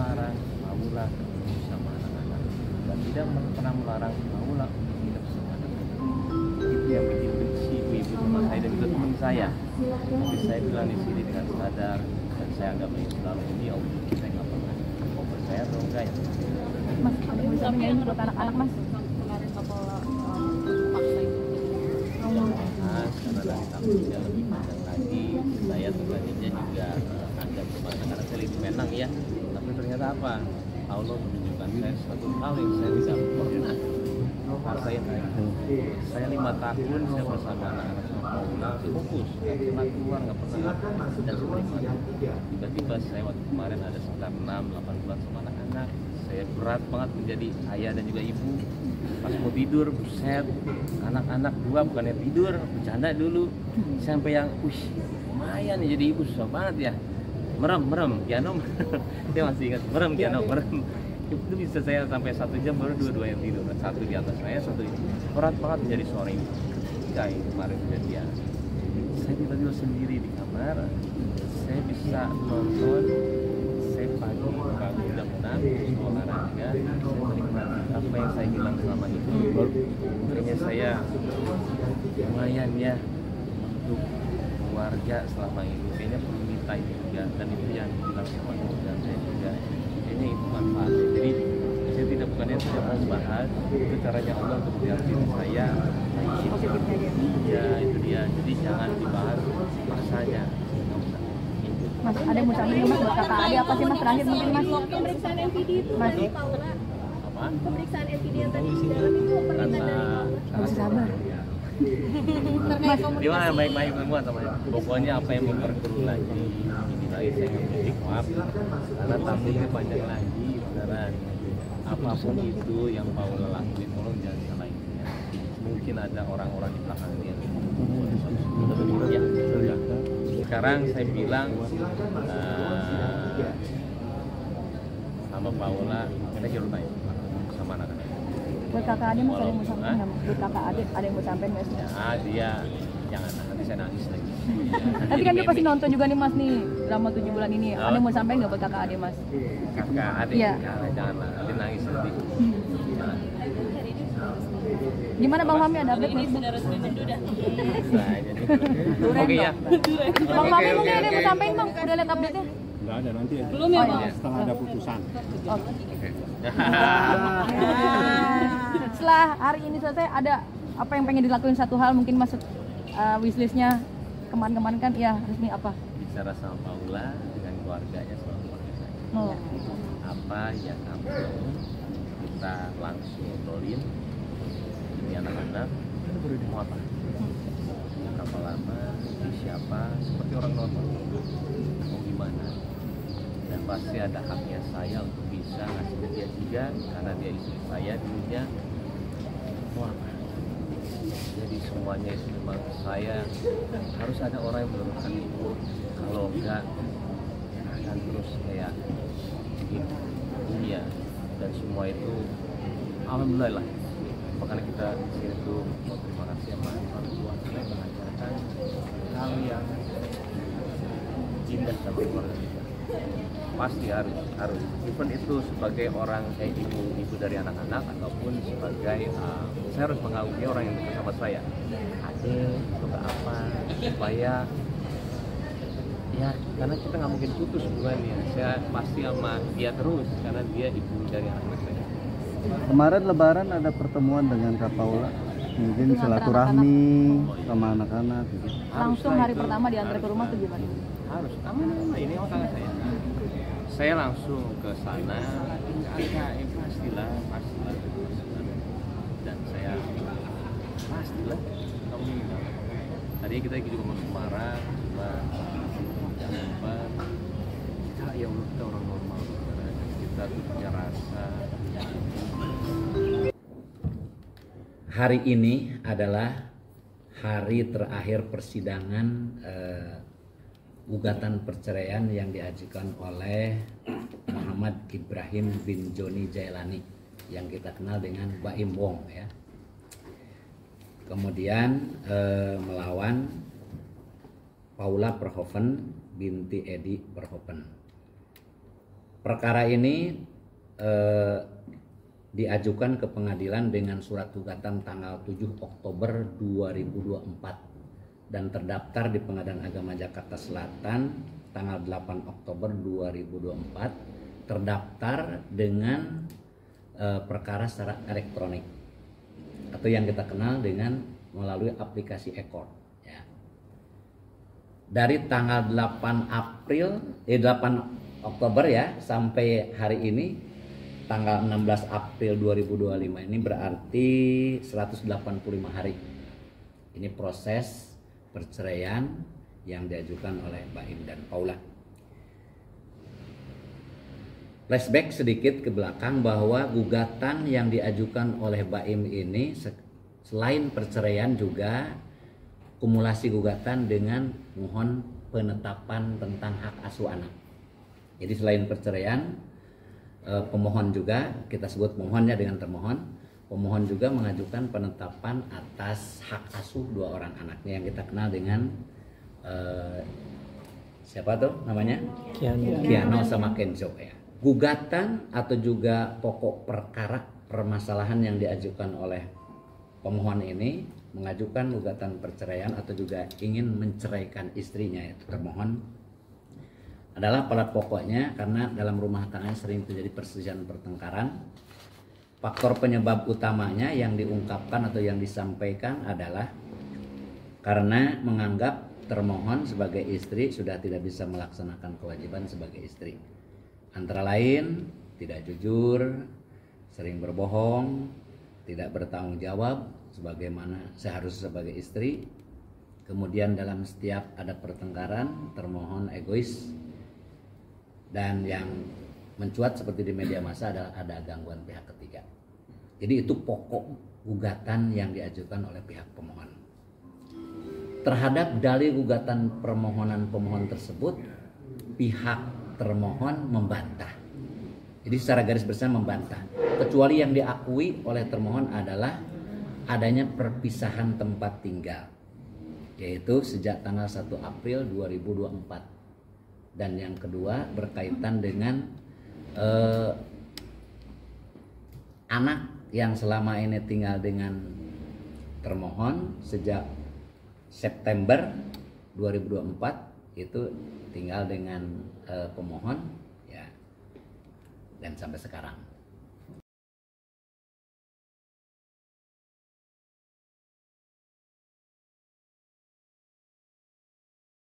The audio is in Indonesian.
melarang Paula ketemu sama anak-anak dan tidak pernah melarang Paula untuk hidup sama anak-anak. Itu yang bikin benci ibu-ibu teman saya dan juga teman saya. Tapi saya bilang di sini dengan sadar dan saya anggap ini selalu ini ya Allah, saya nggak pernah mau percaya atau enggak ya. Mas, misalnya ini buat anak-anak Mas. Kemarin Kapolda paksa itu. Mas, karena dari takutnya lebih panjang lagi, saya tadinya juga agak gimana karena saya lebih menang ya. Tapi ternyata apa? Allah menunjukkan saya suatu hal yang saya tidak pernah rasain. Saya 5 tahun saya bersama anak-anak sama Paula fokus, nggak pernah keluar, nggak pernah dan sebagainya. Tiba-tiba saya waktu kemarin ada sekitar 6-8 bulan sama anak-anak. Saya berat banget menjadi ayah dan juga ibu. Pas mau tidur, buset, anak-anak 2 bukannya tidur, bercanda dulu. Sampai yang, lumayan nih jadi ibu susah banget ya. Merem, Kiano. Saya masih ingat, merem. Itu bisa saya sampai 1 jam baru dua yang tidur. Satu di atas saya, satu itu. Berat banget menjadi seorang ibu. Ketika kemarin kejadian, saya tiba-tiba sendiri di kamar. Saya bisa nonton. Saya pagi bangun jam 6, olahraga. Saya menikmati apa yang saya hilang selama itu. Makanya saya lumayan ya untuk keluarga selama ini. Kayaknya perlu minta itu juga. Dan itu yang dibilang sama dan saya juga. Ini itu manfaatnya. Jadi saya tidak bukannya tidak mau bahas, itu caranya Allah untuk melihat diri saya. Ya itu dia. Jadi jangan dibahas masanya. Mas, ada yang mau sampaikan Mas buat kakak adik apa sih Mas terakhir mungkin Mas? Pemeriksaan NPD itu Mas. Apa? Pemeriksaan NPD yang tadi di dalam itu permintaan Harus sabar. terkait Di mana baik-baik semua teman. Pokoknya apa yang memperkeruh lagi, ini lagi saya nggak mudik, maaf. Karena tamunya panjang lagi, beneran. Apapun itu yang Paula lakuin, tolong jangan salahin dia. Mungkin ada orang-orang di belakang dia. Ya, sudah. Sekarang saya bilang sama Paula, kita ceritain sama anak-anak. Buat kakak adik Mas ada yang mau sampaikan nggak? Buat kakak adik ada yang mau sampaikan nggak sih? Ya dia jangan nanti saya nangis lagi. Nanti kan dia pasti nonton juga nih Mas nih drama 7 bulan ini. Ada yang mau sampaikan nggak buat kakak adik Mas? Kakak adik, Iya. janganlah nanti nangis nanti. Jangan. Gimana Bang Fahmi ada update ini Mas? sudah resmi menduda. Nah, jadi oke ya. Bang Fahmi mungkin ada yang mau sampaikan Bang? Udah lihat update-nya? Nggak ada nanti ya. Belum ya, Oh, Bang? iya. Setelah ada putusan. Oke. Setelah hari ini selesai ada apa yang pengen dilakuin satu hal mungkin Mas wishlistnya kemarin-kemarin kan ya resmi apa? Bicara sama Paula dengan keluarganya sama keluarga saya. Oh. Apa yang kamu mau kita langsung ngobrolin ini anak-anak mau apa? Berapa lama? Siapa? Seperti orang normal. Mau gimana? Dan pasti ada haknya saya untuk bisa ngasih ke dia juga karena dia istri saya dulunya. Mau apa? Jadi semuanya itu memang saya harus ada orang yang menurunkan itu. Kalau enggak akan terus kayak begini dunia dan semua itu alhamdulillah lah. Makanya kita di sini tuh mau terima kasih sama orang tua karena mengajarkan hal yang indah sama keluarga kita. Pasti harus even itu sebagai orang kayak ibu dari anak-anak ataupun sebagai saya harus mengakui orang yang dekat sama saya adik atau apa supaya ya karena kita nggak mungkin putus hubungannya. Saya pasti sama dia terus karena dia ibu dari anak-anak saya. Kemarin Lebaran ada pertemuan dengan Kak Paula, mungkin Dengan silaturahmi sama anak-anak. Gitu. Langsung hari pertama diantar ke rumah tuh gimana? Harus ini orang saya. Saya langsung ke sana, pastilah. Dan saya pastilah kamu ini. Tadi kita juga mau Semarang, jangan lupa ya Allah kita orang normal, kita tuh punya rasa. Hari ini adalah hari terakhir persidangan gugatan perceraian yang diajukan oleh Muhammad Ibrahim bin Joni Jailani yang kita kenal dengan Baim Wong ya. Kemudian melawan Paula Verhoeven binti Edi Verhoeven. perkara ini diajukan ke pengadilan dengan surat gugatan tanggal 7 Oktober 2024 dan terdaftar di Pengadilan Agama Jakarta Selatan tanggal 8 Oktober 2024, terdaftar dengan perkara secara elektronik atau yang kita kenal dengan melalui aplikasi e-court ya. Dari tanggal 8 Oktober ya sampai hari ini tanggal 16 April 2025 ini berarti 185 hari. Ini proses perceraian yang diajukan oleh Baim dan Paula. Flashback sedikit ke belakang bahwa gugatan yang diajukan oleh Baim ini selain perceraian juga kumulasi gugatan dengan mohon penetapan tentang hak asuh anak. Jadi selain perceraian, pemohon juga, kita sebut pemohonnya dengan termohon, pemohon juga mengajukan penetapan atas hak asuh dua orang anaknya yang kita kenal dengan siapa tuh namanya? Kiano sama Kenzo ya. Gugatan atau juga pokok perkara permasalahan yang diajukan oleh pemohon ini mengajukan gugatan perceraian atau juga ingin menceraikan istrinya yaitu termohon adalah pada pokoknya karena dalam rumah tangga sering terjadi perselisihan pertengkaran. Faktor penyebab utamanya yang diungkapkan atau yang disampaikan adalah karena menganggap termohon sebagai istri sudah tidak bisa melaksanakan kewajiban sebagai istri. Antara lain tidak jujur, sering berbohong, tidak bertanggung jawab sebagaimana seharusnya sebagai istri. Kemudian dalam setiap ada pertengkaran termohon egois. Dan yang mencuat seperti di media massa adalah ada gangguan pihak ketiga. Jadi itu pokok gugatan yang diajukan oleh pihak pemohon. Terhadap dalil gugatan permohonan pemohon tersebut, pihak termohon membantah. Jadi secara garis besar membantah. Kecuali yang diakui oleh termohon adalah adanya perpisahan tempat tinggal. Yaitu sejak tanggal 1 April 2024. Dan yang kedua berkaitan dengan anak yang selama ini tinggal dengan termohon sejak September 2024 itu tinggal dengan pemohon ya dan sampai sekarang.